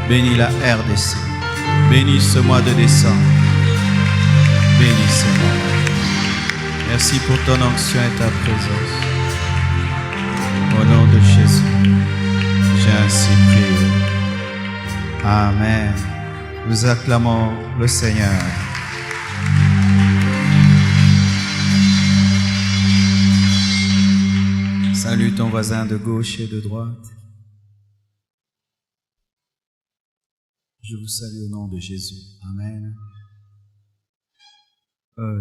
Bénis la RDC. Bénis ce mois de décembre. Bénis ce mois. Merci pour ton onction et ta présence. Au nom de Jésus, j'ai ainsi prié. Amen. Nous acclamons le Seigneur. Salue ton voisin de gauche et de droite. Je vous salue au nom de Jésus. Amen.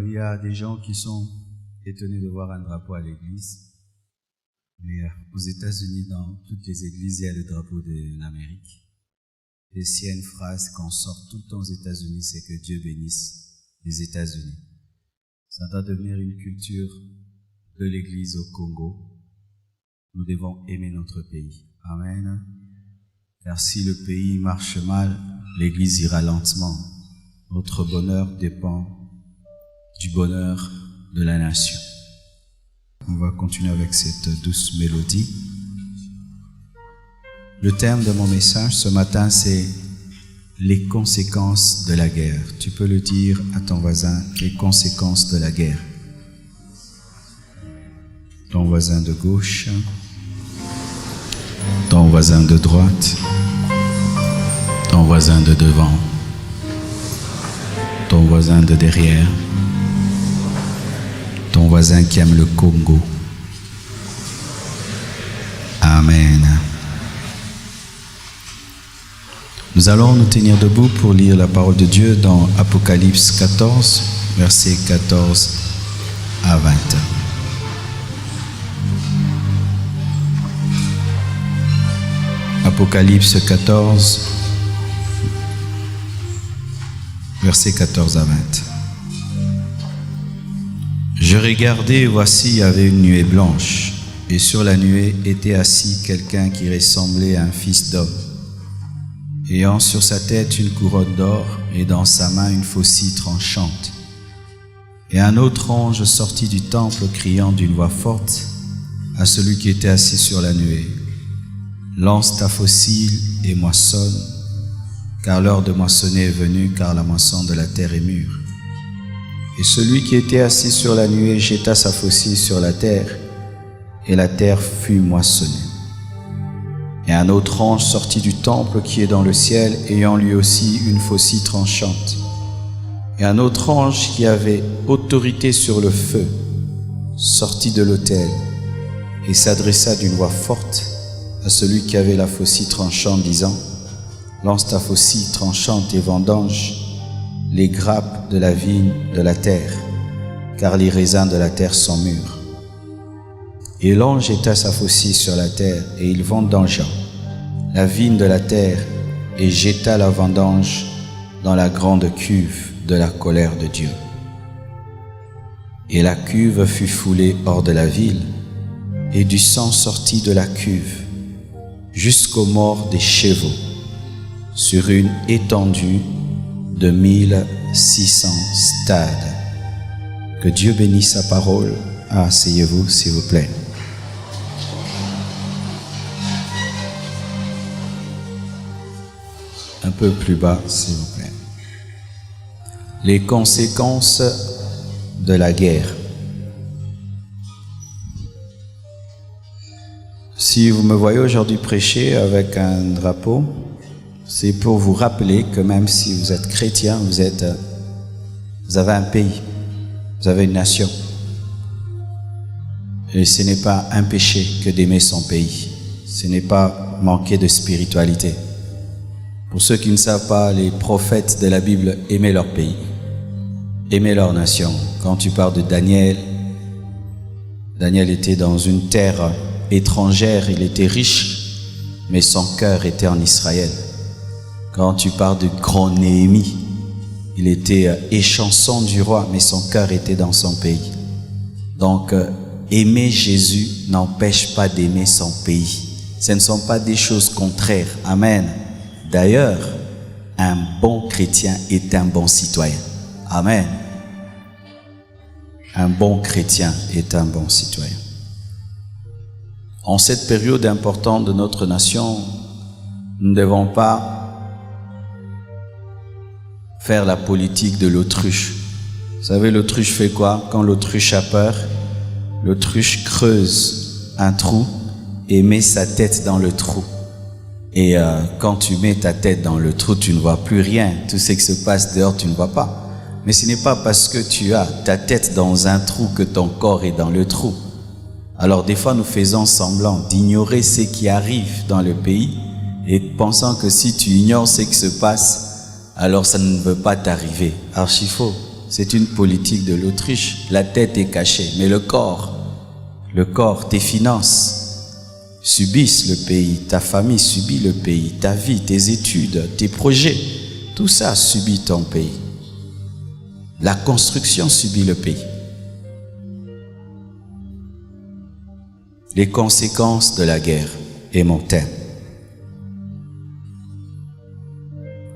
Il y a des gens qui sont étonnés de voir un drapeau à l'église. Mais aux États-Unis, dans toutes les églises, il y a le drapeau de l'Amérique. Et s'il y a une phrase qu'on sort tout le temps aux États-Unis, c'est que Dieu bénisse les États-Unis. Ça doit devenir une culture de l'église au Congo. Nous devons aimer notre pays. Amen. Car si le pays marche mal, l'église ira lentement. Notre bonheur dépend du bonheur de la nation. On va continuer avec cette douce mélodie. Le thème de mon message ce matin, c'est les conséquences de la guerre. Tu peux le dire à ton voisin, les conséquences de la guerre. Ton voisin de gauche, ton voisin de droite, ton voisin de devant, ton voisin de derrière, ton voisin qui aime le Congo. Amen. Nous allons nous tenir debout pour lire la parole de Dieu dans Apocalypse 14, versets 14 à 20. Apocalypse 14, versets 14 à 20. Je regardais et voici, il y avait une nuée blanche, et sur la nuée était assis quelqu'un qui ressemblait à un fils d'homme, ayant sur sa tête une couronne d'or et dans sa main une faucille tranchante. Et un autre ange sortit du temple criant d'une voix forte à celui qui était assis sur la nuée: lance ta faucille et moissonne, car l'heure de moissonner est venue, car la moisson de la terre est mûre. Et celui qui était assis sur la nuée jeta sa faucille sur la terre, et la terre fut moissonnée. Et un autre ange sortit du temple qui est dans le ciel, ayant lui aussi une faucille tranchante. Et un autre ange qui avait autorité sur le feu sortit de l'autel et s'adressa d'une voix forte à celui qui avait la faucille tranchante, disant: lance ta faucille tranchante et vendange les grappes de la vigne de la terre, car les raisins de la terre sont mûrs. Et l'ange jeta sa faucille sur la terre, et il vendangea la vigne de la terre, et jeta la vendange dans la grande cuve de la colère de Dieu. Et la cuve fut foulée hors de la ville, et du sang sortit de la cuve jusqu'aux morts des chevaux, sur une étendue de 1600 stades. Que Dieu bénisse sa parole. Asseyez-vous, s'il vous plaît. Un peu plus bas, s'il vous plaît. Les conséquences de la guerre. Si vous me voyez aujourd'hui prêcher avec un drapeau, c'est pour vous rappeler que même si vous êtes chrétien, vous avez un pays, vous avez une nation. Et ce n'est pas un péché que d'aimer son pays. Ce n'est pas manquer de spiritualité. Pour ceux qui ne savent pas, les prophètes de la Bible aimaient leur pays, aimaient leur nation. Quand tu parles de Daniel, Daniel était dans une terre étrangère, il était riche, mais son cœur était en Israël. Quand tu parles de grand Néhémie, il était échanson du roi, mais son cœur était dans son pays. Donc, aimer Jésus n'empêche pas d'aimer son pays. Ce ne sont pas des choses contraires. Amen. D'ailleurs, un bon chrétien est un bon citoyen. Amen. Un bon chrétien est un bon citoyen. En cette période importante de notre nation, nous ne devons pas faire la politique de l'autruche. Vous savez, l'autruche fait quoi? Quand l'autruche a peur, l'autruche creuse un trou et met sa tête dans le trou. Et quand tu mets ta tête dans le trou, tu ne vois plus rien. Tout ce qui se passe dehors, tu ne vois pas. Mais ce n'est pas parce que tu as ta tête dans un trou que ton corps est dans le trou. Alors des fois, nous faisons semblant d'ignorer ce qui arrive dans le pays et pensant que si tu ignores ce qui se passe, alors ça ne veut pas t'arriver. Archi faux. C'est une politique de l'autruche. La tête est cachée, mais le corps, tes finances subissent le pays, ta famille subit le pays, ta vie, tes études, tes projets, tout ça subit ton pays. La construction subit le pays. Les conséquences de la guerre est mon thème.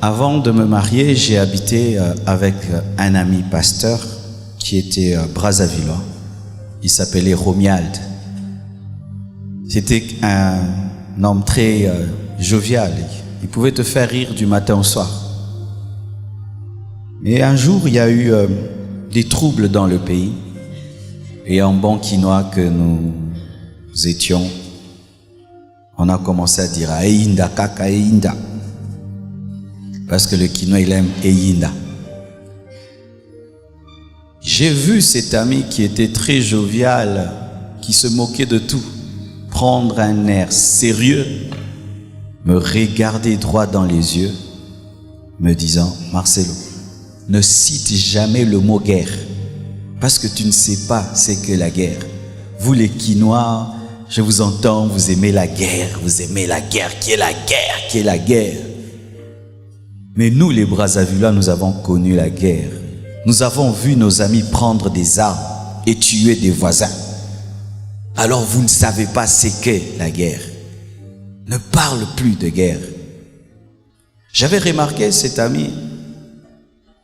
Avant de me marier, j'ai habité avec un ami pasteur qui était brazzavillois. Il s'appelait Romuald. C'était un homme très jovial. Il pouvait te faire rire du matin au soir. Et un jour, il y a eu des troubles dans le pays. Et en bon quinois que nous étions, on a commencé à dire « Einda, kaka, Einda ». Parce que le quinois, il aime Einda. J'ai vu cet ami qui était très jovial, qui se moquait de tout, prendre un air sérieux, me regarder droit dans les yeux, me disant « Marcelo, ne cite jamais le mot guerre, parce que tu ne sais pas ce qu'est la guerre. Vous les quinois, je vous entends, vous aimez la guerre, qui est la guerre, qui est la guerre. Mais nous les Brazzavillois, nous avons connu la guerre. Nous avons vu nos amis prendre des armes et tuer des voisins. Alors vous ne savez pas ce qu'est la guerre. Ne parle plus de guerre. » J'avais remarqué cet ami.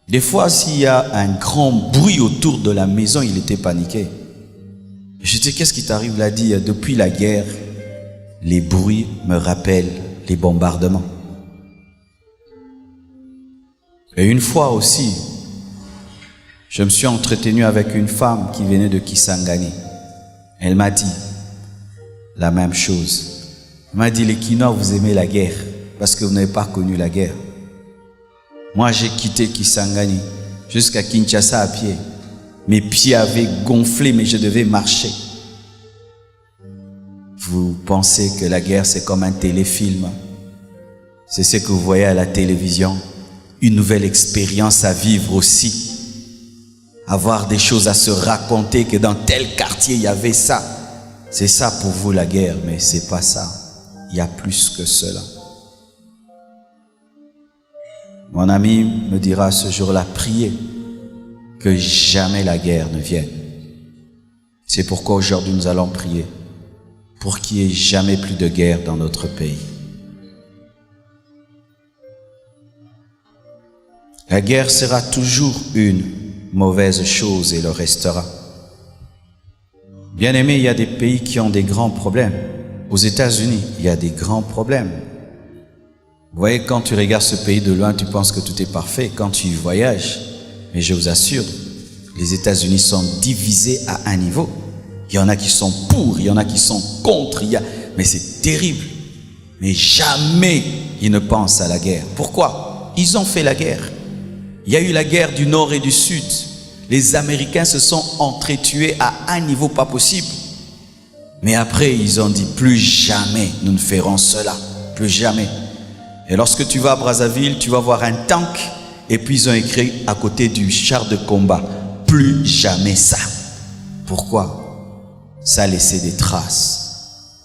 Des fois, s'il y a un grand bruit autour de la maison, il était paniqué. Je dis, qu'est-ce qui t'arrive? Il a dit, depuis la guerre, les bruits me rappellent les bombardements. Et une fois aussi, je me suis entretenu avec une femme qui venait de Kisangani. Elle m'a dit la même chose. Elle m'a dit, les Quinois, vous aimez la guerre parce que vous n'avez pas connu la guerre. Moi, j'ai quitté Kisangani jusqu'à Kinshasa à pied. Mes pieds avaient gonflé, mais je devais marcher. Vous pensez que la guerre, c'est comme un téléfilm. C'est ce que vous voyez à la télévision. Une nouvelle expérience à vivre aussi. Avoir des choses à se raconter, que dans tel quartier, il y avait ça. C'est ça pour vous la guerre, mais c'est pas ça. Il y a plus que cela. Mon ami me dira ce jour-là, priez que jamais la guerre ne vienne. C'est pourquoi aujourd'hui nous allons prier pour qu'il n'y ait jamais plus de guerre dans notre pays. La guerre sera toujours une mauvaise chose et le restera. Bien aimé, il y a des pays qui ont des grands problèmes. Aux États-Unis, il y a des grands problèmes. Vous voyez, quand tu regardes ce pays de loin, tu penses que tout est parfait. Quand tu y voyages, mais je vous assure, les États-Unis sont divisés à un niveau. Il y en a qui sont pour, il y en a qui sont contre. Mais c'est terrible. Mais jamais ils ne pensent à la guerre. Pourquoi? Ils ont fait la guerre. Il y a eu la guerre du Nord et du Sud. Les Américains se sont entretués à un niveau pas possible. Mais après, ils ont dit, plus jamais nous ne ferons cela. Plus jamais. Et lorsque tu vas à Brazzaville, tu vas voir un tank. Et puis ils ont écrit à côté du char de combat, plus jamais ça. Pourquoi? Ça a laissé des traces.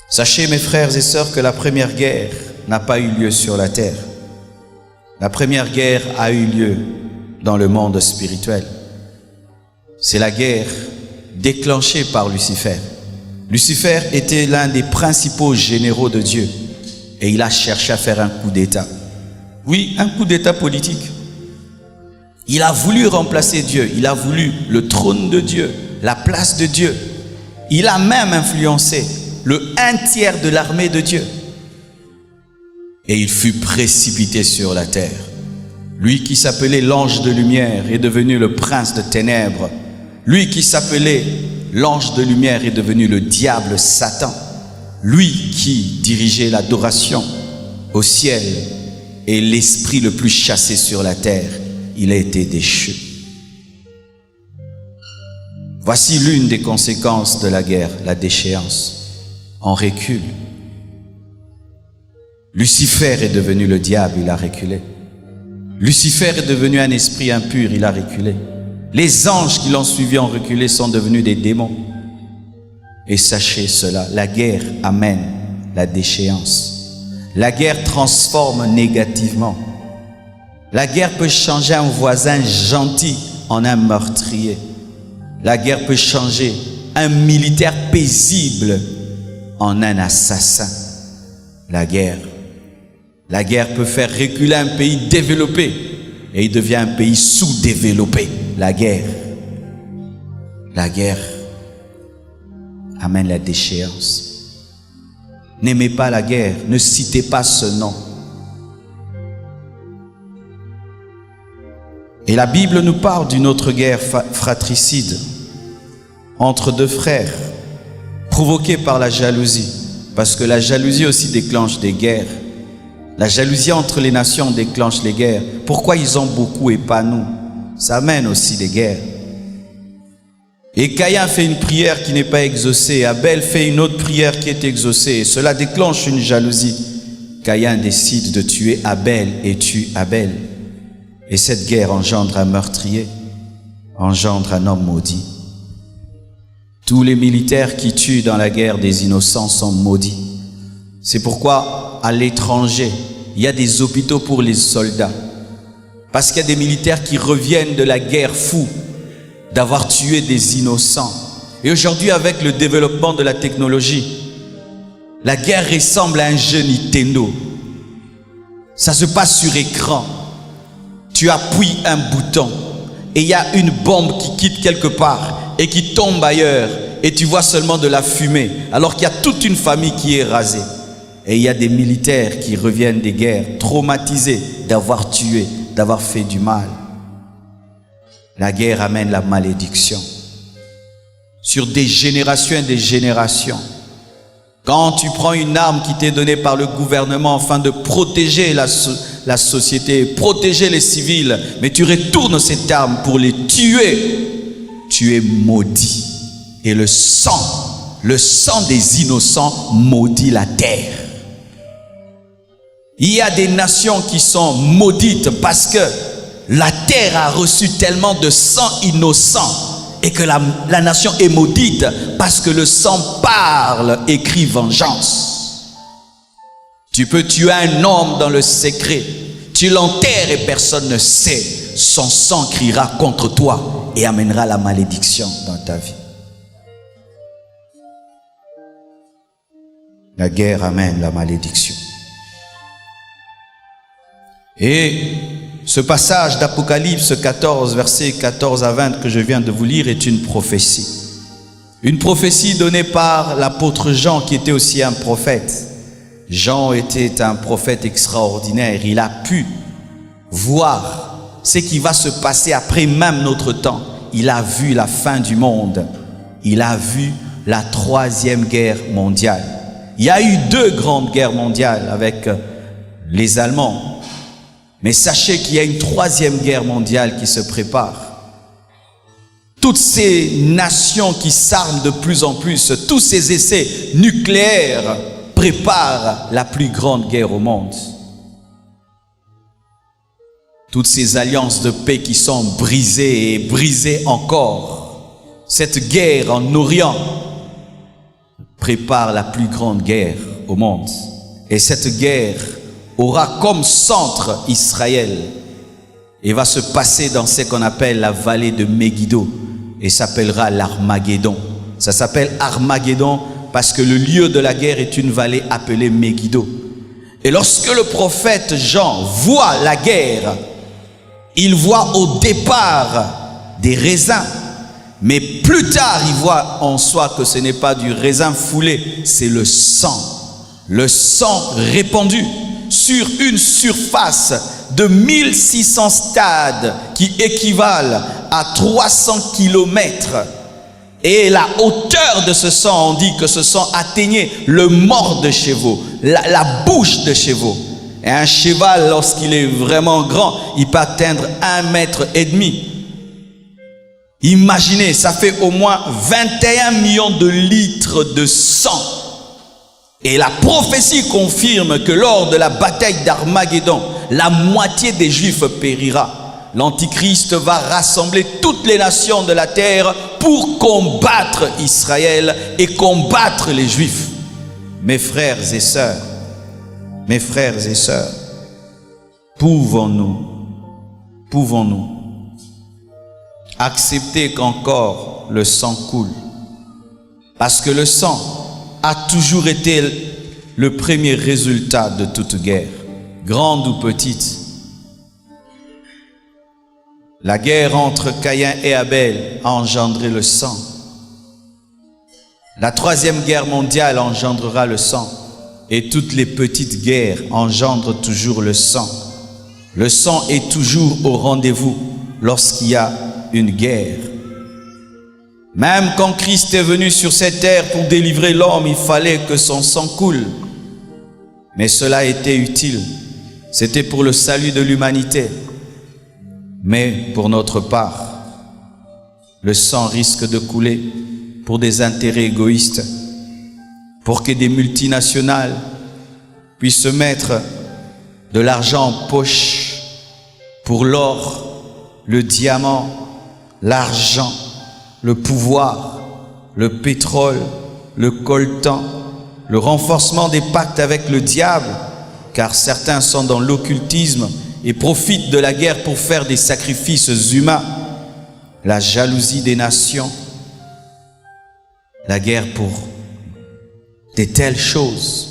Sachez, mes frères et sœurs, que la première guerre n'a pas eu lieu sur la terre. La première guerre a eu lieu dans le monde spirituel. C'est la guerre déclenchée par Lucifer. Lucifer était l'un des principaux généraux de Dieu et il a cherché à faire un coup d'État. Oui, un coup d'État politique. Il a voulu remplacer Dieu, il a voulu le trône de Dieu, la place de Dieu. Il a même influencé le 1/3 de l'armée de Dieu. et il fut précipité sur la terre. Lui qui s'appelait l'ange de lumière est devenu le prince de ténèbres. Lui qui s'appelait l'ange de lumière est devenu le diable Satan. Lui qui dirigeait l'adoration au ciel et l'esprit le plus chassé sur la terre, il a été déchu. Voici l'une des conséquences de la guerre, la déchéance. On recule. Lucifer est devenu le diable, il a reculé. Lucifer est devenu un esprit impur, il a reculé. Les anges qui l'ont suivi ont reculé, sont devenus des démons. Et sachez cela, la guerre amène la déchéance. La guerre transforme négativement. La guerre peut changer un voisin gentil en un meurtrier. La guerre peut changer un militaire paisible en un assassin. La guerre peut faire reculer un pays développé et il devient un pays sous-développé. La guerre amène la déchéance. N'aimez pas la guerre, ne citez pas ce nom. Et la Bible nous parle d'une autre guerre fratricide entre deux frères, provoquée par la jalousie, parce que la jalousie aussi déclenche des guerres. La jalousie entre les nations déclenche les guerres. Pourquoi ils ont beaucoup et pas nous? Ça amène aussi des guerres. Et Caïn fait une prière qui n'est pas exaucée. Abel fait une autre prière qui est exaucée. Et cela déclenche une jalousie. Caïn décide de tuer Abel et tue Abel. Et cette guerre engendre un meurtrier, engendre un homme maudit. Tous les militaires qui tuent dans la guerre des innocents sont maudits. C'est pourquoi à l'étranger, il y a des hôpitaux pour les soldats. Parce qu'il y a des militaires qui reviennent de la guerre fou d'avoir tué des innocents. Et aujourd'hui, avec le développement de la technologie, la guerre ressemble à un jeu Nintendo. Ça se passe sur écran. Tu appuies un bouton et il y a une bombe qui quitte quelque part et qui tombe ailleurs et tu vois seulement de la fumée alors qu'il y a toute une famille qui est rasée. Et il y a des militaires qui reviennent des guerres traumatisés d'avoir tué, d'avoir fait du mal. La guerre amène la malédiction sur des générations et des générations. Quand tu prends une arme qui t'est donnée par le gouvernement afin de protéger la société, protéger les civils, mais tu retournes cette arme pour les tuer, tu es maudit. Et le sang des innocents maudit la terre. Il y a des nations qui sont maudites parce que la terre a reçu tellement de sang innocent et que la nation est maudite parce que le sang parle, écrit vengeance. Tu peux tuer un homme dans le secret, tu l'enterres et personne ne sait. Son sang criera contre toi et amènera la malédiction dans ta vie. La guerre amène la malédiction. Et ce passage d'Apocalypse 14, versets 14 à 20 que je viens de vous lire est une prophétie. Une prophétie donnée par l'apôtre Jean qui était aussi un prophète. Jean était un prophète extraordinaire. Il a pu voir ce qui va se passer après même notre temps. Il a vu la fin du monde. Il a vu la 3e guerre mondiale. Il y a eu 2 grandes guerres mondiales avec les Allemands. Mais sachez qu'il y a une 3e guerre mondiale qui se prépare. Toutes ces nations qui s'arment de plus en plus, tous ces essais nucléaires préparent la plus grande guerre au monde. Toutes ces alliances de paix qui sont brisées et brisées encore. Cette guerre en Orient prépare la plus grande guerre au monde. Et cette guerre aura comme centre Israël et va se passer dans ce qu'on appelle la vallée de Megiddo et s'appellera l'Armageddon. Ça s'appelle Armageddon parce que le lieu de la guerre est une vallée appelée Megiddo. Et lorsque le prophète Jean voit la guerre, il voit au départ des raisins, mais plus tard il voit en soi que ce n'est pas du raisin foulé, c'est le sang répandu. sur une surface de 1600 stades qui équivalent à 300 kilomètres. Et la hauteur de ce sang, on dit que ce sang atteignait le mors de chevaux, la bouche de chevaux. Et un cheval, lorsqu'il est vraiment grand, il peut atteindre 1,5 mètre. Imaginez, ça fait au moins 21 millions de litres de sang. Et la prophétie confirme que lors de la bataille d'Armageddon, la moitié des Juifs périra. L'Antichrist va rassembler toutes les nations de la terre pour combattre Israël et combattre les Juifs. Mes frères et sœurs, pouvons-nous accepter qu'encore le sang coule? Parce que le sang a toujours été le premier résultat de toute guerre, grande ou petite. La guerre entre Caïn et Abel a engendré le sang. La troisième guerre mondiale engendrera le sang. Et toutes les petites guerres engendrent toujours le sang. Le sang est toujours au rendez-vous lorsqu'il y a une guerre. Même quand Christ est venu sur cette terre pour délivrer l'homme, il fallait que son sang coule. Mais cela était utile. C'était pour le salut de l'humanité. Mais pour notre part, le sang risque de couler pour des intérêts égoïstes, pour que des multinationales puissent se mettre de l'argent en poche pour l'or, le diamant, l'argent, le pouvoir, le pétrole, le coltan, le renforcement des pactes avec le diable, car certains sont dans l'occultisme et profitent de la guerre pour faire des sacrifices humains, la jalousie des nations, la guerre pour de telles choses,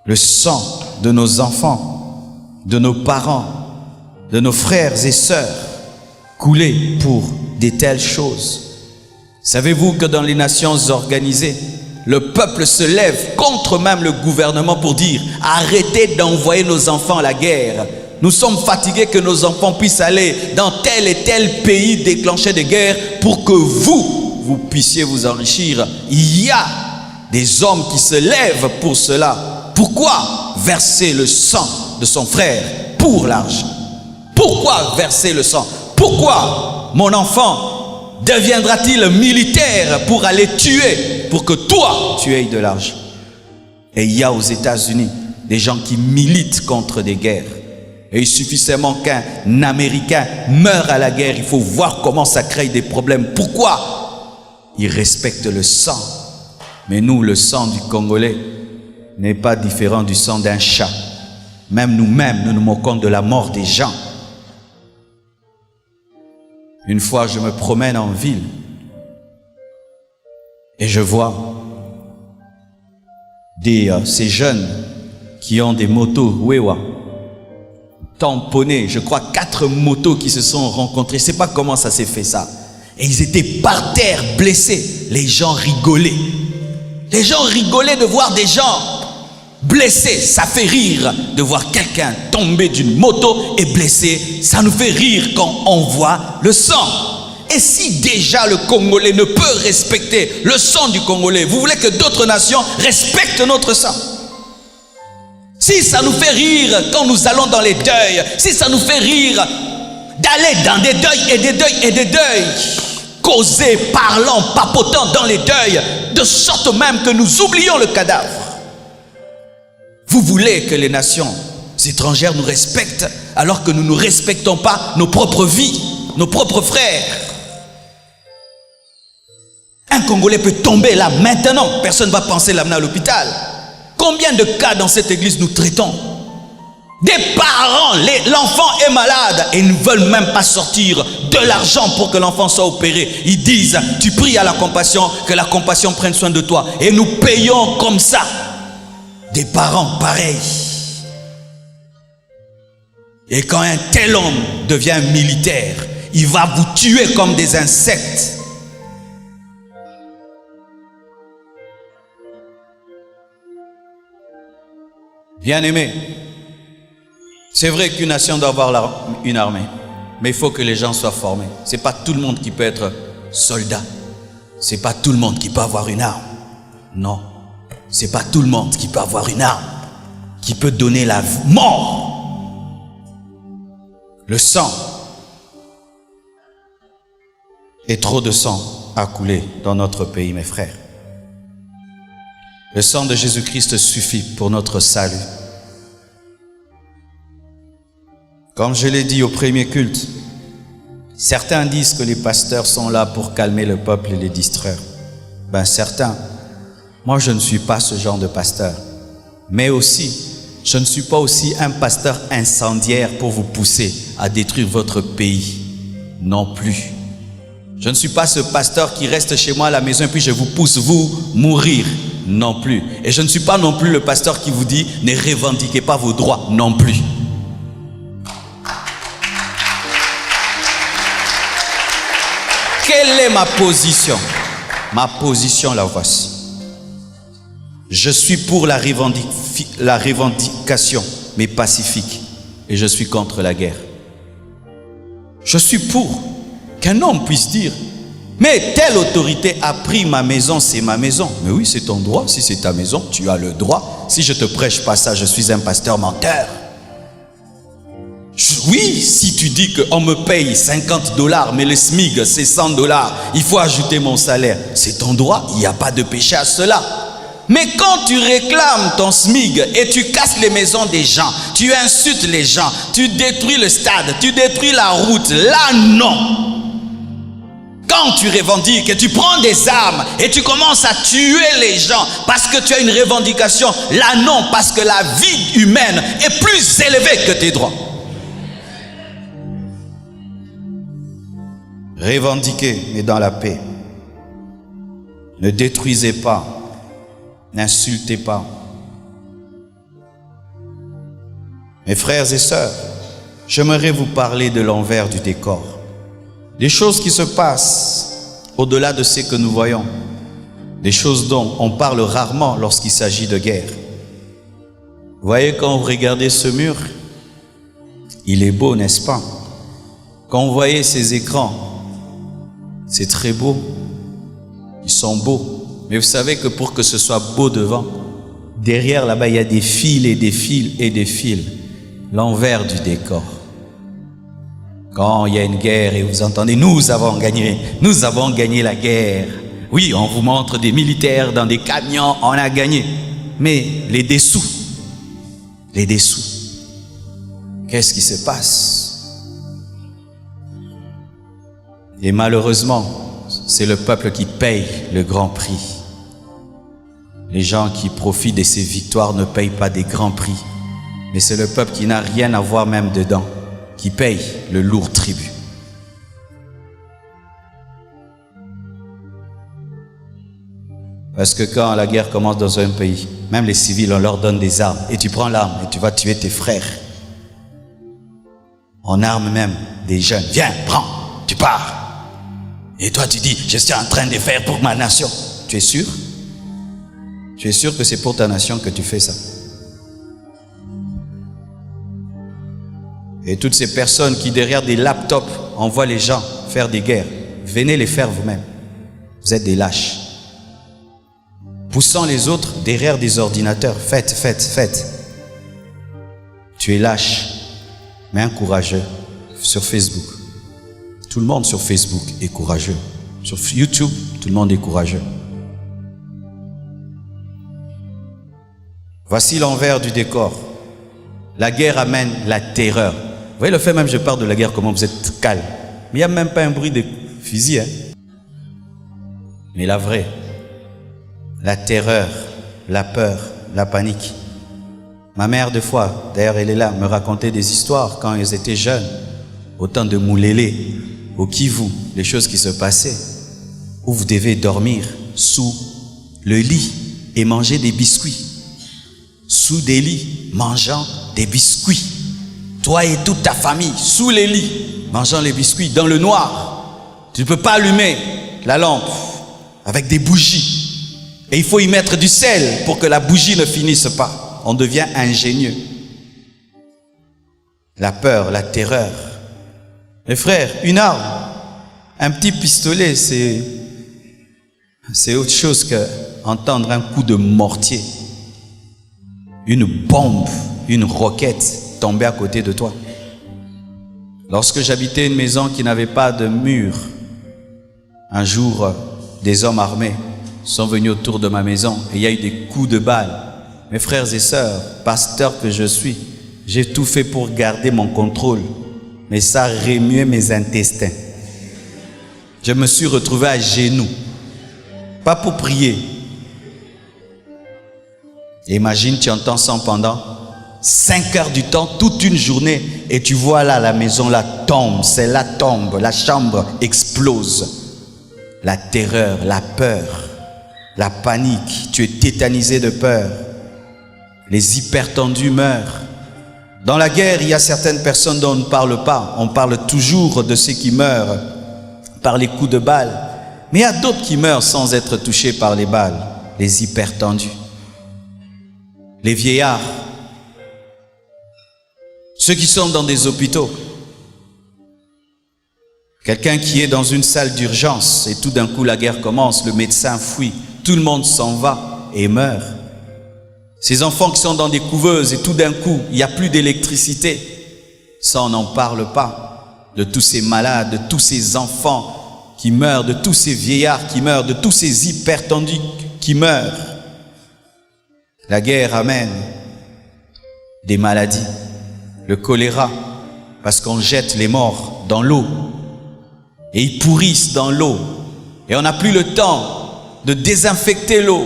le sang de nos enfants, de nos parents, de nos frères et sœurs, couler pour de telles choses. Savez-vous que dans les nations organisées, le peuple se lève contre même le gouvernement pour dire « Arrêtez d'envoyer nos enfants à la guerre. Nous sommes fatigués que nos enfants puissent aller dans tel et tel pays déclencher des guerres pour que vous puissiez vous enrichir. » Il y a des hommes qui se lèvent pour cela. Pourquoi verser le sang de son frère pour l'argent? Pourquoi verser le sang? Pourquoi mon enfant deviendra-t-il militaire pour aller tuer, pour que toi tu aies de l'argent? Et il y a aux États-Unis des gens qui militent contre des guerres. Et il suffit seulement qu'un Américain meure à la guerre, il faut voir comment ça crée des problèmes. Pourquoi? Ils respectent le sang. Mais nous, le sang du Congolais n'est pas différent du sang d'un chat. Même nous-mêmes, nous nous moquons de la mort des gens. Une fois, je me promène en ville et je vois ces jeunes qui ont des motos Wewa tamponnées. Je crois 4 motos qui se sont rencontrées. Je ne sais pas comment ça s'est fait ça. Et ils étaient par terre blessés. Les gens rigolaient. Les gens rigolaient de voir des gens blessés. Ça fait rire de voir quelqu'un tomber d'une moto et blessé. Ça nous fait rire quand on voit le sang. Et si déjà le Congolais ne peut respecter le sang du Congolais, vous voulez que d'autres nations respectent notre sang? Si ça nous fait rire quand nous allons dans les deuils, si ça nous fait rire d'aller dans des deuils et des deuils et des deuils, causés, parlant, papotant dans les deuils, de sorte même que nous oublions le cadavre. Vous voulez que les nations étrangères nous respectent alors que nous ne respectons pas nos propres vies, nos propres frères. Un Congolais peut tomber là maintenant, personne ne va penser l'amener à l'hôpital. Combien de cas dans cette église nous traitons? Des parents, l'enfant est malade et ils ne veulent même pas sortir de l'argent pour que l'enfant soit opéré. Ils disent, tu pries à la compassion, que la compassion prenne soin de toi. Et nous payons comme ça. Des parents pareils. Et quand un tel homme devient militaire, il va vous tuer comme des insectes. Bien-aimés, C'est vrai qu'une nation doit avoir une armée, mais il faut que les gens soient formés. Ce n'est pas tout le monde qui peut être soldat. Ce n'est pas tout le monde qui peut avoir une arme. Non, ce n'est pas tout le monde qui peut avoir une arme, qui peut donner la mort. Le sang. Et trop de sang a coulé dans notre pays, mes frères. Le sang de Jésus-Christ suffit pour notre salut. Comme je l'ai dit au premier culte, certains disent que les pasteurs sont là pour calmer le peuple et les distraire. Ben certains, moi je ne suis pas ce genre de pasteur. Mais aussi, je ne suis pas aussi un pasteur incendiaire pour vous pousser à détruire votre pays. Non plus. Je ne suis pas ce pasteur qui reste chez moi à la maison et puis je vous pousse vous mourir. Non plus. Et je ne suis pas non plus le pasteur qui vous dit ne revendiquez pas vos droits. Non plus. Quelle est ma position? Ma position, la voici. Je suis pour la revendication, mais pacifique. Et je suis contre la guerre. Je suis pour qu'un homme puisse dire, mais telle autorité a pris ma maison, c'est ma maison. Mais oui, c'est ton droit. Si c'est ta maison, tu as le droit. Si je ne te prêche pas ça, je suis un pasteur menteur. Oui, si tu dis qu'on me paye $50, mais le SMIG c'est $100, il faut ajouter mon salaire. C'est ton droit, il n'y a pas de péché à cela. Mais quand tu réclames ton SMIG et tu casses les maisons des gens, tu insultes les gens, tu détruis le stade, tu détruis la route, là non. Quand tu revendiques et tu prends des armes et tu commences à tuer les gens parce que tu as une revendication, là non, parce que la vie humaine est plus élevée que tes droits. Revendiquez, mais dans la paix. Ne détruisez pas, n'insultez pas. Mes frères et sœurs, j'aimerais vous parler de l'envers du décor. Des choses qui se passent au-delà de ce que nous voyons. Des choses dont on parle rarement lorsqu'il s'agit de guerre. Vous voyez, quand vous regardez ce mur, il est beau, n'est-ce pas? Quand vous voyez ces écrans, c'est très beau. Ils sont beaux. Mais vous savez que pour que ce soit beau devant, derrière là-bas, il y a des fils et des fils et des fils. L'envers du décor. Quand il y a une guerre et vous entendez, nous avons gagné la guerre. Oui, on vous montre des militaires dans des camions, on a gagné. Mais les dessous, qu'est-ce qui se passe? Et malheureusement, c'est le peuple qui paye le grand prix. Les gens qui profitent de ces victoires ne payent pas des grands prix. Mais c'est le peuple qui n'a rien à voir même dedans, qui paye le lourd tribut. Parce que quand la guerre commence dans un pays, même les civils, on leur donne des armes. Et tu prends l'arme et tu vas tuer tes frères. On arme même des jeunes. Viens, prends, tu pars. Et toi tu dis, je suis en train de faire pour ma nation. Tu es sûr? Tu es sûr que c'est pour ta nation que tu fais ça? Et toutes ces personnes qui derrière des laptops envoient les gens faire des guerres, venez les faire vous-même. Vous êtes des lâches. Poussant les autres derrière des ordinateurs, faites. Tu es lâche, mais un courageux sur Facebook. Tout le monde sur Facebook est courageux. Sur YouTube, tout le monde est courageux. Voici l'envers du décor. La guerre amène la terreur. Vous voyez le fait même, je parle de la guerre, comment vous êtes calme. Mais il n'y a même pas un bruit de fusil. Mais la vraie, la terreur, la peur, la panique. Ma mère, deux fois, d'ailleurs elle est là, me racontait des histoires quand ils étaient jeunes. Au temps de Moulélé, au Kivu, les choses qui se passaient. Où vous devez dormir sous le lit et manger des biscuits. Sous des lits, mangeant des biscuits. Toi et toute ta famille, sous les lits, mangeant les biscuits dans le noir. Tu ne peux pas allumer la lampe avec des bougies. Et il faut y mettre du sel pour que la bougie ne finisse pas. On devient ingénieux. la peur, la terreur. Mes frères, une arme, un petit pistolet, c'est autre chose qu'entendre un coup de mortier, une bombe, une roquette tomber à côté de toi. Lorsque j'habitais une maison qui n'avait pas de mur, un jour, des hommes armés sont venus autour de ma maison et il y a eu des coups de balle. Mes frères et sœurs, pasteur que je suis, j'ai tout fait pour garder mon contrôle, mais ça remuait mes intestins. Je me suis retrouvé à genoux, pas pour prier. Et imagine, tu entends ça pendant 5 heures du temps, toute une journée, et tu vois là, la maison là tombe, celle-là tombe, la chambre explose. La terreur, la peur, la panique, tu es tétanisé de peur. Les hypertendus meurent. Dans la guerre, il y a certaines personnes dont on ne parle pas. On parle toujours de ceux qui meurent par les coups de balle. Mais il y a d'autres qui meurent sans être touchés par les balles. Les hypertendus. Les vieillards. Ceux qui sont dans des hôpitaux. Quelqu'un qui est dans une salle d'urgence et tout d'un coup la guerre commence, le médecin fuit, tout le monde s'en va et meurt. Ces enfants qui sont dans des couveuses et tout d'un coup, il n'y a plus d'électricité. Ça, on n'en parle pas. De tous ces malades, de tous ces enfants qui meurent, de tous ces vieillards qui meurent, de tous ces hypertendus qui meurent. La guerre amène des maladies, le choléra, parce qu'on jette les morts dans l'eau et ils pourrissent dans l'eau et on n'a plus le temps de désinfecter l'eau.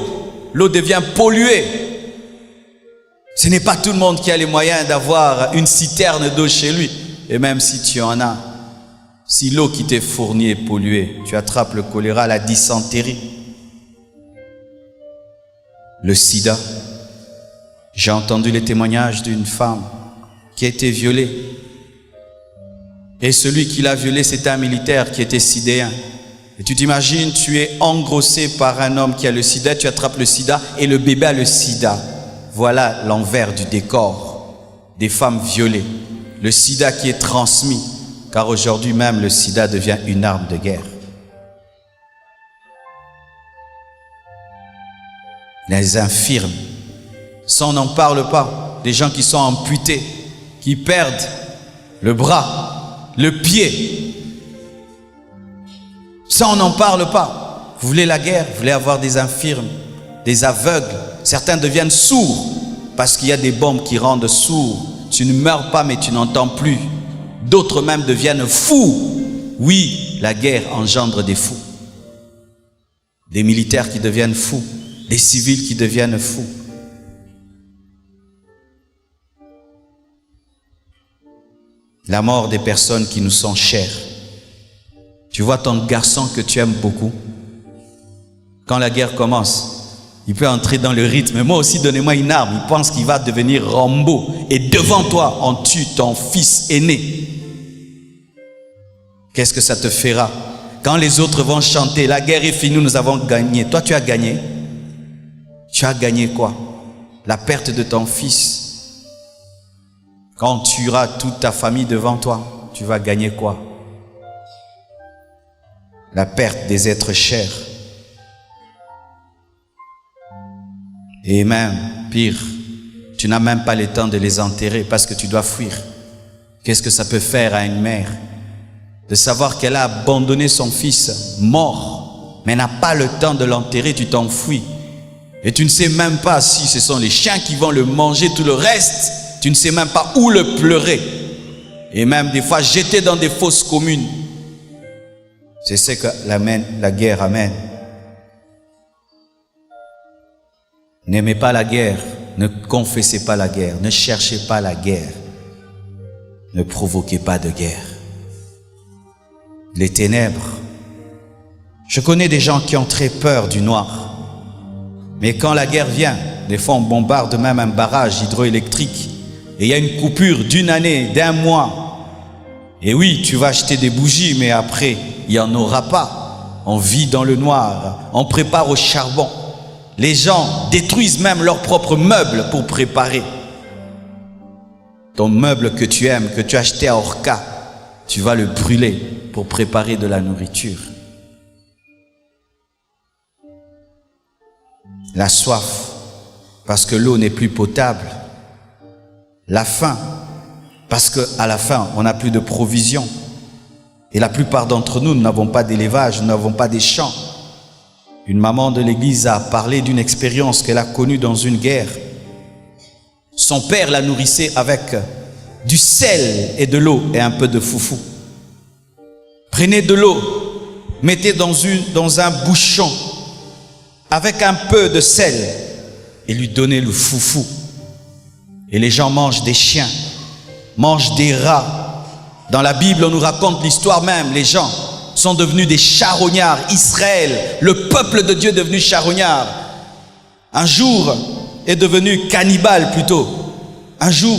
L'eau devient polluée. Ce n'est pas tout le monde qui a les moyens d'avoir une citerne d'eau chez lui. Et même si tu en as, si l'eau qui t'est fournie est polluée, tu attrapes le choléra, la dysenterie, le sida. J'ai entendu les témoignages d'une femme qui a été violée. Et celui qui l'a violée, c'était un militaire qui était sidéen. Et tu t'imagines, tu es engrossé par un homme qui a le sida, tu attrapes le sida et le bébé a le sida. Voilà l'envers du décor des femmes violées. Le sida qui est transmis, car aujourd'hui même le sida devient une arme de guerre. Les infirmes, ça on n'en parle pas. Des gens qui sont amputés, qui perdent le bras, le pied. Ça on n'en parle pas. Vous voulez la guerre, vous voulez avoir des infirmes, des aveugles. Certains deviennent sourds parce qu'il y a des bombes qui rendent sourds. Tu ne meurs pas mais tu n'entends plus. D'autres même deviennent fous. Oui, la guerre engendre des fous. Des militaires qui deviennent fous, des civils qui deviennent fous. La mort des personnes qui nous sont chères. Tu vois ton garçon que tu aimes beaucoup. Quand la guerre commence, il peut entrer dans le rythme. Moi aussi, donnez-moi une arme. Il pense qu'il va devenir Rambo. Et devant toi, on tue ton fils aîné. Qu'est-ce que ça te fera? Quand les autres vont chanter, la guerre est finie, nous avons gagné. Toi, tu as gagné. Tu as gagné quoi? La perte de ton fils. Quand tu tueras toute ta famille devant toi, tu vas gagner quoi? La perte des êtres chers. Et même, pire, tu n'as même pas le temps de les enterrer parce que tu dois fuir. Qu'est-ce que ça peut faire à une mère de savoir qu'elle a abandonné son fils mort, mais n'a pas le temps de l'enterrer, tu t'enfuis. Et tu ne sais même pas si ce sont les chiens qui vont le manger, tout le reste, tu ne sais même pas où le pleurer. Et même des fois jeter dans des fosses communes. C'est ce que la guerre amène. N'aimez pas la guerre, ne confessez pas la guerre, ne cherchez pas la guerre, ne provoquez pas de guerre. Les ténèbres. Je connais des gens qui ont très peur du noir. Mais quand la guerre vient, des fois on bombarde même un barrage hydroélectrique et il y a une coupure d'une année, d'un mois. Et oui, tu vas acheter des bougies, mais après, il n'y en aura pas. On vit dans le noir, on prépare au charbon. Les gens détruisent même leurs propres meubles pour préparer. Ton meuble que tu aimes, que tu as acheté à Orca, tu vas le brûler pour préparer de la nourriture. La soif, parce que l'eau n'est plus potable. La faim, parce qu'à la fin, on n'a plus de provisions. Et la plupart d'entre nous, nous n'avons pas d'élevage, nous n'avons pas des champs. Une maman de l'église a parlé d'une expérience qu'elle a connue dans une guerre. Son père la nourrissait avec du sel et de l'eau et un peu de foufou. Prenez de l'eau, mettez dans un bouchon avec un peu de sel et lui donnez le foufou. Et les gens mangent des chiens, mangent des rats. Dans la Bible, on nous raconte l'histoire même. Les gens sont devenus des charognards. Israël, le peuple de Dieu est devenu charognard. Un jour est devenu cannibale plutôt. Un jour,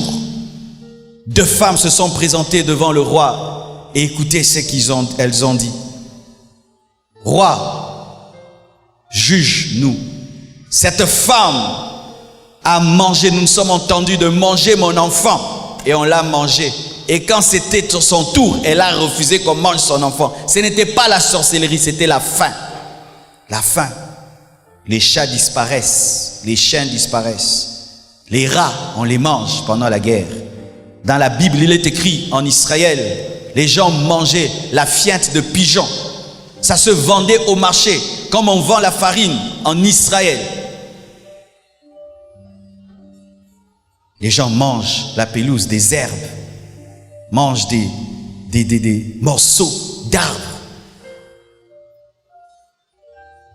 2 femmes se sont présentées devant le roi et écoutez ce qu'elles ont dit. Roi, juge-nous. Cette femme a mangé, nous nous sommes entendus de manger mon enfant et on l'a mangé. Et quand c'était son tour, elle a refusé qu'on mange son enfant. Ce n'était pas la sorcellerie, c'était la faim. La faim. Les chats disparaissent, les chiens disparaissent. Les rats, on les mange pendant la guerre. Dans la Bible, il est écrit en Israël, les gens mangeaient la fiente de pigeon. Ça se vendait au marché, comme on vend la farine en Israël. Les gens mangent la pelouse, des herbes, mangent des morceaux d'arbres.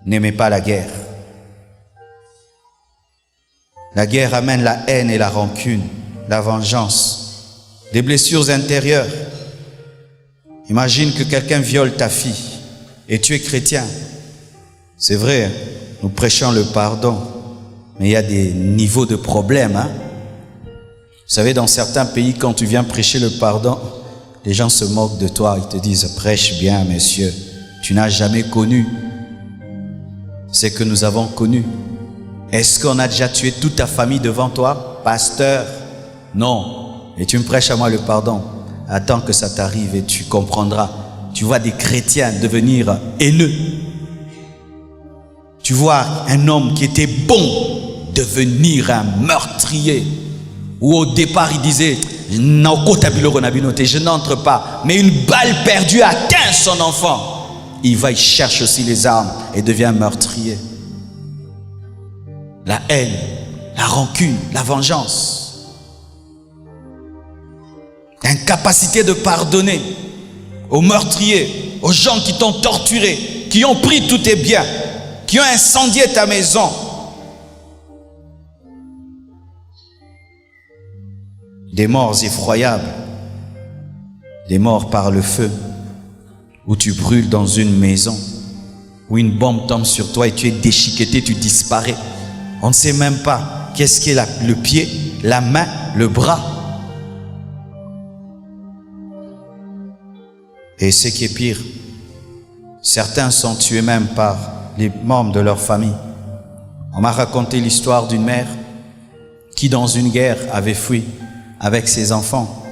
N'aimez pas la guerre. La guerre amène la haine et la rancune, la vengeance, des blessures intérieures. Imagine que quelqu'un viole ta fille et tu es chrétien. C'est vrai, nous prêchons le pardon, mais il y a des niveaux de problèmes. Vous savez, dans certains pays, quand tu viens prêcher le pardon, les gens se moquent de toi. Ils te disent, prêche bien, monsieur. Tu n'as jamais connu ce que nous avons connu. Est-ce qu'on a déjà tué toute ta famille devant toi, pasteur? Non. Et tu me prêches à moi le pardon. Attends que ça t'arrive et tu comprendras. Tu vois des chrétiens devenir haineux. Tu vois un homme qui était bon devenir un meurtrier. Où au départ il disait, je n'entre pas. Mais une balle perdue atteint son enfant. Il va, il cherche aussi les armes et devient meurtrier. La haine, la rancune, la vengeance. Incapacité de pardonner aux meurtriers, aux gens qui t'ont torturé, qui ont pris tous tes biens, qui ont incendié ta maison. Des morts effroyables, des morts par le feu, où tu brûles dans une maison, où une bombe tombe sur toi et tu es déchiqueté, tu disparais. On ne sait même pas qu'est-ce qu'est le pied, la main, le bras. Et ce qui est pire, certains sont tués même par les membres de leur famille. On m'a raconté l'histoire d'une mère qui dans une guerre avait fui avec ses enfants.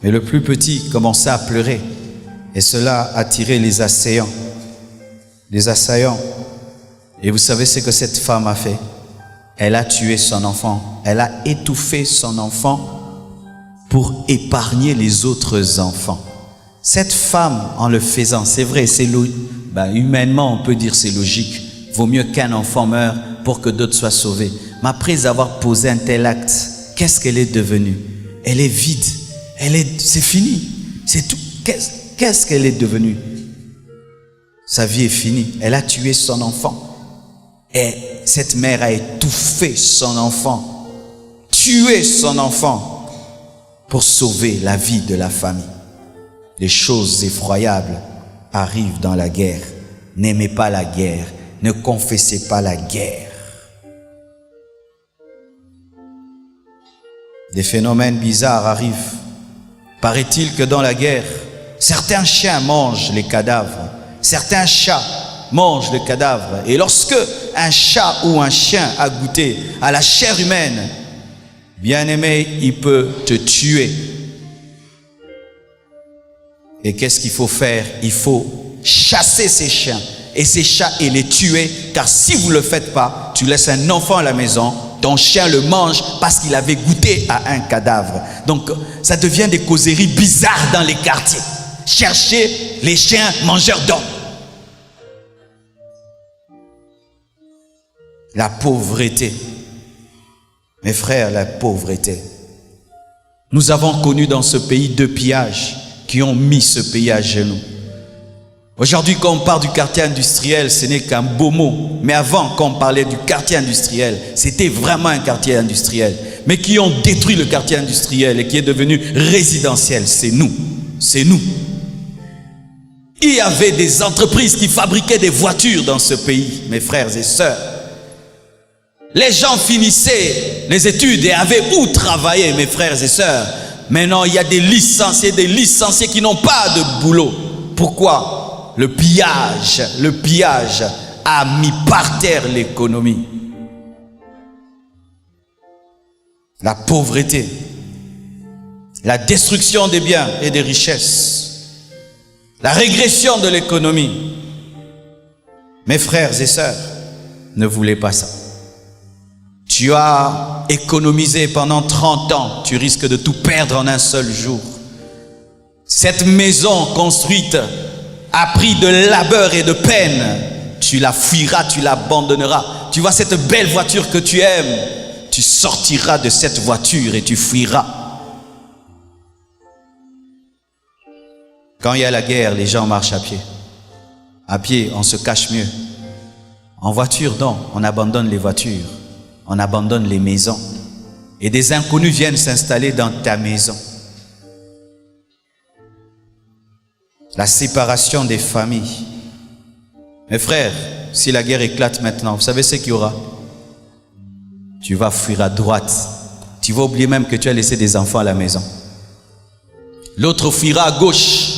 Mais le plus petit commençait à pleurer et cela attirait les assaillants. Les assaillants. Et vous savez ce que cette femme a fait? Elle a tué son enfant. Elle a étouffé son enfant pour épargner les autres enfants. Cette femme, en le faisant, c'est vrai, c'est humainement on peut dire c'est logique. Vaut mieux qu'un enfant meure pour que d'autres soient sauvés. Mais après avoir posé un tel acte, qu'est-ce qu'elle est devenue? Elle est vide. C'est fini. C'est tout. Qu'est-ce qu'elle est devenue? Sa vie est finie. Elle a tué son enfant. Et cette mère a étouffé son enfant, tué son enfant pour sauver la vie de la famille. Les choses effroyables arrivent dans la guerre. N'aimez pas la guerre. Ne confessez pas la guerre. Des phénomènes bizarres arrivent. Paraît-il que dans la guerre, certains chiens mangent les cadavres. Certains chats mangent le cadavre. Et lorsque un chat ou un chien a goûté à la chair humaine, Bien-aimé, il peut te tuer. Et qu'est-ce qu'il faut faire? Il faut chasser ces chiens et ces chats et les tuer, car si vous ne le faites pas, tu laisses un enfant à la maison, ton chien le mange parce qu'il avait goûté à un cadavre. Donc ça devient des causeries bizarres dans les quartiers. Chercher les chiens mangeurs d'hommes. La pauvreté. Mes frères, la pauvreté. Nous avons connu dans ce pays 2 pillages qui ont mis ce pays à genoux. Aujourd'hui, quand on parle du quartier industriel, ce n'est qu'un beau mot. Mais avant, quand on parlait du quartier industriel, c'était vraiment un quartier industriel. Mais qui ont détruit le quartier industriel et qui est devenu résidentiel, c'est nous. C'est nous. Il y avait des entreprises qui fabriquaient des voitures dans ce pays, mes frères et sœurs. Les gens finissaient les études et avaient où travailler, mes frères et sœurs. Maintenant, il y a des licenciés qui n'ont pas de boulot. Pourquoi? Le pillage a mis par terre l'économie. La pauvreté, la destruction des biens et des richesses, la régression de l'économie. Mes frères et sœurs, ne voulez pas ça. Tu as économisé pendant 30 ans, tu risques de tout perdre en un seul jour. Cette maison construite a pris de labeur et de peine. Tu la fuiras, tu l'abandonneras. Tu vois cette belle voiture que tu aimes, tu sortiras de cette voiture et tu fuiras. Quand il y a la guerre, les gens marchent à pied. À pied, on se cache mieux. En voiture, non, on abandonne les voitures. On abandonne les maisons. Et des inconnus viennent s'installer dans ta maison. La séparation des familles. Mes frères, si la guerre éclate maintenant, vous savez ce qu'il y aura? Tu vas fuir à droite. Tu vas oublier même que tu as laissé des enfants à la maison. L'autre fuira à gauche.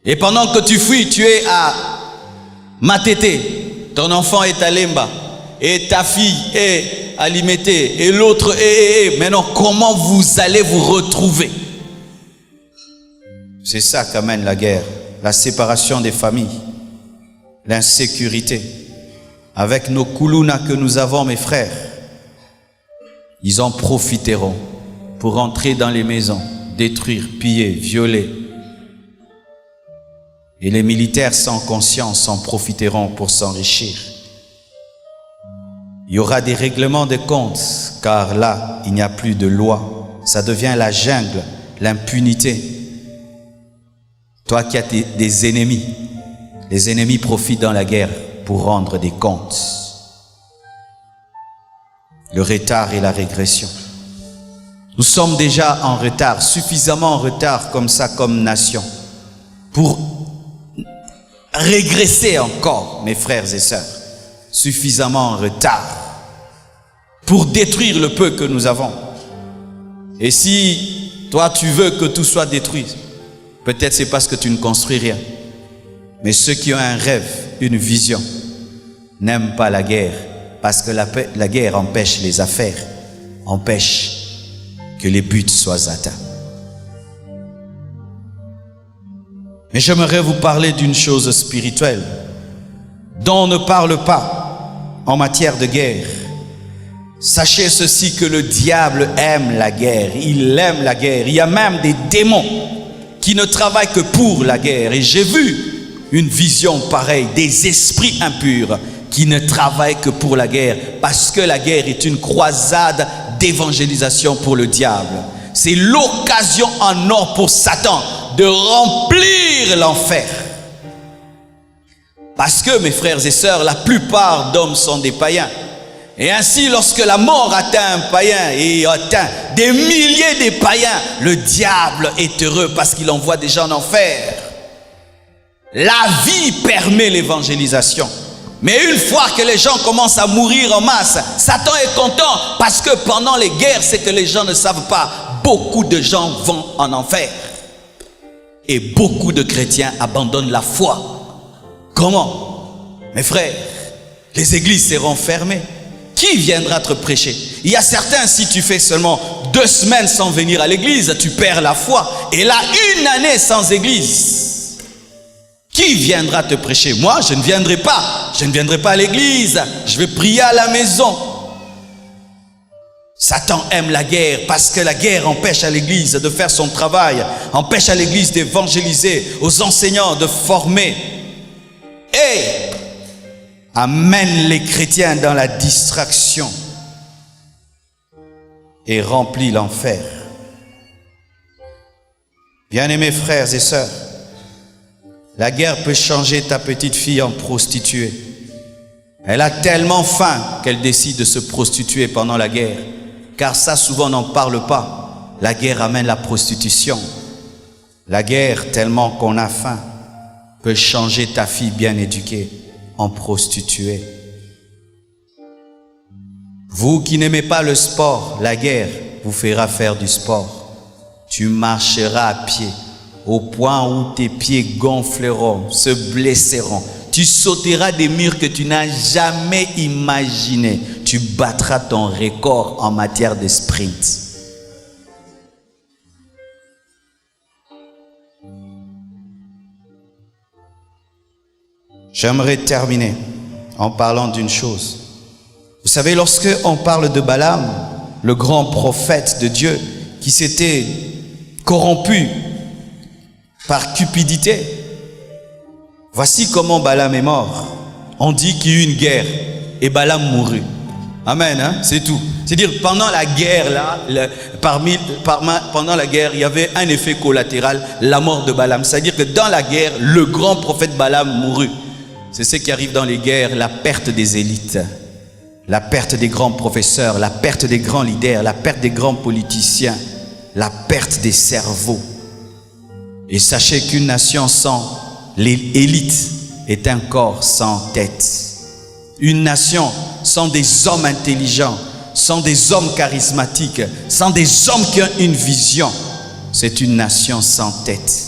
Et pendant que tu fuis, tu es à Matete. Ton enfant est à Lemba. Et ta fille est à Limité. Et l'autre est. Maintenant, comment vous allez vous retrouver? C'est ça qu'amène la guerre. La séparation des familles. L'insécurité. Avec nos koulounas que nous avons, mes frères, ils en profiteront pour entrer dans les maisons, détruire, piller, violer. Et les militaires sans conscience en profiteront pour s'enrichir. Il y aura des règlements de comptes, car là, il n'y a plus de loi. Ça devient la jungle, l'impunité. Toi qui as des ennemis, les ennemis profitent dans la guerre pour rendre des comptes. Le retard et la régression. Nous sommes déjà en retard, suffisamment en retard comme ça, comme nation, pour régresser encore, mes frères et sœurs, suffisamment en retard pour détruire le peu que nous avons. Et si toi tu veux que tout soit détruit, peut-être c'est parce que tu ne construis rien. Mais ceux qui ont un rêve, une vision, n'aiment pas la guerre, parce que la guerre empêche les affaires, empêche que les buts soient atteints. Mais j'aimerais vous parler d'une chose spirituelle dont on ne parle pas en matière de guerre. Sachez ceci, que le diable aime la guerre. Il aime la guerre. Il y a même des démons qui ne travaillent que pour la guerre. Et j'ai vu une vision pareille, des esprits impurs qui ne travaillent que pour la guerre, parce que la guerre est une croisade d'évangélisation pour le diable. C'est l'occasion en or pour Satan de remplir l'enfer. Parce que, mes frères et sœurs, la plupart d'hommes sont des païens. Et ainsi, lorsque la mort atteint un païen et atteint des milliers de païens, le diable est heureux parce qu'il envoie des gens en enfer. La vie permet l'évangélisation. Mais une fois que les gens commencent à mourir en masse, Satan est content parce que pendant les guerres, c'est que les gens ne savent pas, beaucoup de gens vont en enfer. Et beaucoup de chrétiens abandonnent la foi. Comment? Mes frères, les églises seront fermées. Qui viendra te prêcher? Il y a certains, si tu fais seulement 2 semaines sans venir à l'église, tu perds la foi. Et là, 1 année sans église. Qui viendra te prêcher? Moi, je ne viendrai pas. Je ne viendrai pas à l'église. Je vais prier à la maison. Satan aime la guerre parce que la guerre empêche à l'église de faire son travail, empêche à l'église d'évangéliser, aux enseignants de former et amène les chrétiens dans la distraction et remplit l'enfer. Bien-aimés frères et sœurs, la guerre peut changer ta petite fille en prostituée. Elle a tellement faim qu'elle décide de se prostituer pendant la guerre. Car ça, souvent, on n'en parle pas. La guerre amène la prostitution. La guerre, tellement qu'on a faim, peut changer ta fille bien éduquée en prostituée. Vous qui n'aimez pas le sport, la guerre vous fera faire du sport. Tu marcheras à pied au point où tes pieds gonfleront, se blesseront. Tu sauteras des murs que tu n'as jamais imaginés. Tu battras ton record en matière de sprint. J'aimerais terminer en parlant d'une chose. Vous savez, lorsque on parle de Balaam, le grand prophète de Dieu, qui s'était corrompu par cupidité, voici comment Balaam est mort. On dit qu'il y eut une guerre et Balaam mourut. Amen, hein? C'est tout. C'est-à-dire, pendant la guerre, là, pendant la guerre, il y avait un effet collatéral, la mort de Balaam. C'est-à-dire que dans la guerre, le grand prophète Balaam mourut. C'est ce qui arrive dans les guerres, la perte des élites, la perte des grands professeurs, la perte des grands leaders, la perte des grands politiciens, la perte des cerveaux. Et sachez qu'une nation sans l'élite est un corps sans tête. Une nation sans des hommes intelligents, sans des hommes charismatiques, sans des hommes qui ont une vision, c'est une nation sans tête.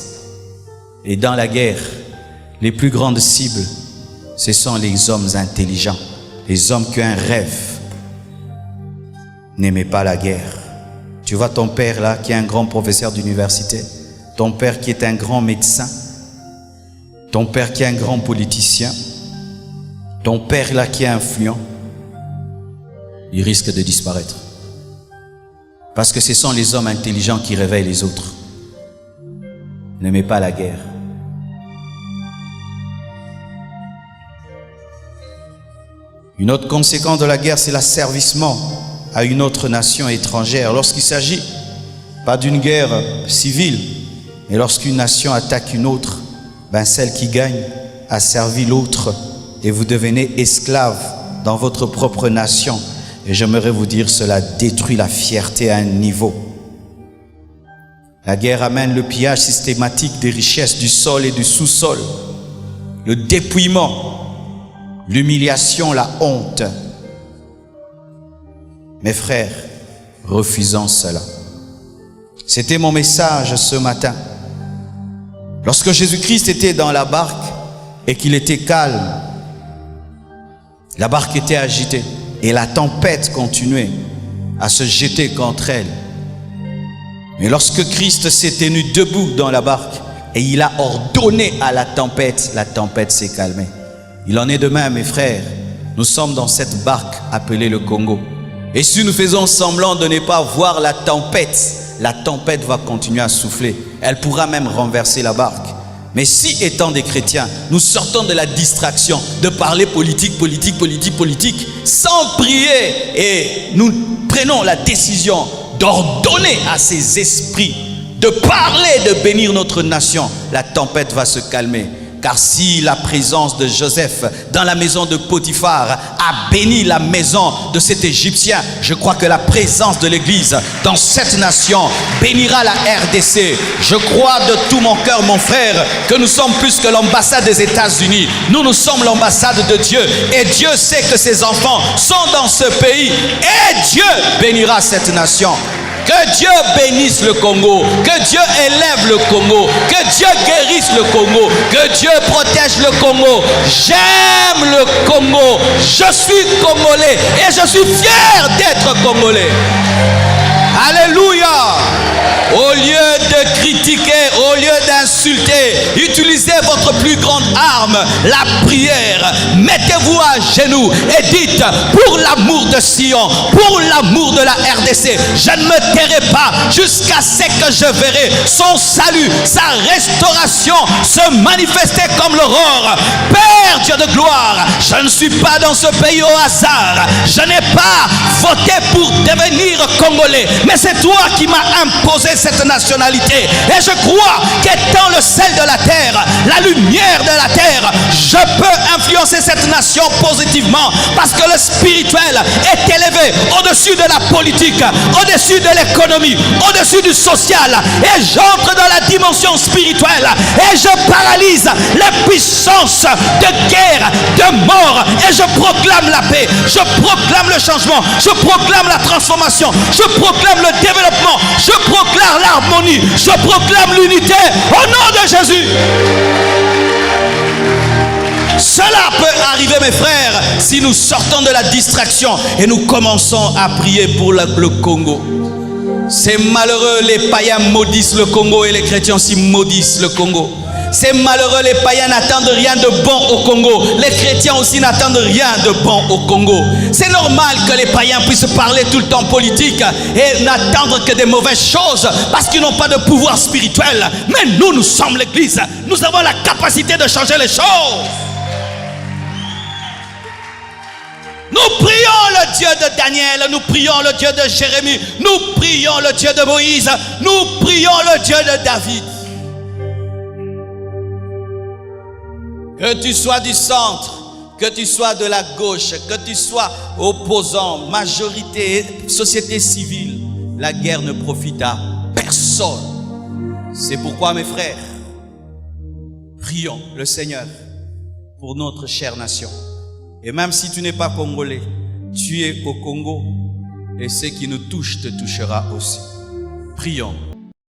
Et dans la guerre, les plus grandes cibles, ce sont les hommes intelligents, les hommes qui ont un rêve. N'aimez pas la guerre. Tu vois ton père là, qui est un grand professeur d'université, ton père qui est un grand médecin, ton père qui est un grand politicien, ton père là qui est influent, il risque de disparaître. Parce que ce sont les hommes intelligents qui réveillent les autres. N'aimez pas la guerre. Une autre conséquence de la guerre, c'est l'asservissement à une autre nation étrangère. Lorsqu'il s'agit pas d'une guerre civile, mais lorsqu'une nation attaque une autre, celle qui gagne a servi l'autre et vous devenez esclave dans votre propre nation. Et j'aimerais vous dire, cela détruit la fierté à un niveau. La guerre amène le pillage systématique des richesses du sol et du sous-sol, le dépouillement, l'humiliation, la honte. Mes frères, refusons cela. C'était mon message ce matin. Lorsque Jésus-Christ était dans la barque et qu'il était calme, la barque était agitée et la tempête continuait à se jeter contre elle. Mais lorsque Christ s'est tenu debout dans la barque et il a ordonné à la tempête s'est calmée. Il en est de même, mes frères. Nous sommes dans cette barque appelée le Congo. Et si nous faisons semblant de ne pas voir la tempête va continuer à souffler. Elle pourra même renverser la barque. Mais si, étant des chrétiens, nous sortons de la distraction de parler politique, sans prier, et nous prenons la décision d'ordonner à ces esprits de parler, de bénir notre nation, la tempête va se calmer. Car si la présence de Joseph dans la maison de Potiphar a béni la maison de cet Égyptien, je crois que la présence de l'Église dans cette nation bénira la RDC. Je crois de tout mon cœur, mon frère, que nous sommes plus que l'ambassade des États-Unis. Nous sommes l'ambassade de Dieu. Et Dieu sait que ses enfants sont dans ce pays. Et Dieu bénira cette nation. Que Dieu bénisse le Congo. Que Dieu élève le Congo. Que Dieu guérisse le Congo. Que Dieu protège le Congo. J'aime le Congo. Je suis congolais et je suis fier d'être congolais. Alléluia. Au lieu de critiquer, au lieu d'insulter, utilisez votre plus grande arme, la prière. Mettez-vous à genoux et dites: pour l'amour de Sion, pour l'amour de la RDC, je ne me tairai pas jusqu'à ce que je verrai son salut, sa restauration se manifester comme l'aurore. Père Dieu de gloire, je ne suis pas dans ce pays au hasard. Je n'ai pas voté pour devenir congolais, mais c'est toi qui m'as imposé cette nationalité. Et je crois qu'étant le sel de la terre, la lumière de la terre, je peux influencer cette nation positivement, parce que le spirituel est élevé au-dessus de la politique, au-dessus de l'économie, au-dessus du social. Et j'entre dans la dimension spirituelle et je paralyse les puissances de guerre, de mort, et je proclame la paix, je proclame le changement, je proclame la transformation, je proclame le développement, je proclame l'harmonie, je proclame l'unité au nom de Jésus. Cela peut arriver, mes frères, si nous sortons de la distraction et nous commençons à prier pour le Congo. C'est malheureux, les païens maudissent le Congo et les chrétiens aussi maudissent le Congo. C'est malheureux, les païens n'attendent rien de bon au Congo. Les chrétiens aussi n'attendent rien de bon au Congo. C'est normal que les païens puissent parler tout le temps politique et n'attendre que des mauvaises choses parce qu'ils n'ont pas de pouvoir spirituel. Mais nous sommes l'Église. Nous avons la capacité de changer les choses. Nous prions le Dieu de Daniel, nous prions le Dieu de Jérémie, nous prions le Dieu de Moïse, nous prions le Dieu de David. Que tu sois du centre, que tu sois de la gauche, que tu sois opposant, majorité, société civile, la guerre ne profite à personne. C'est pourquoi, mes frères, prions le Seigneur pour notre chère nation. Et même si tu n'es pas congolais, tu es au Congo et ce qui nous touche te touchera aussi. Prions.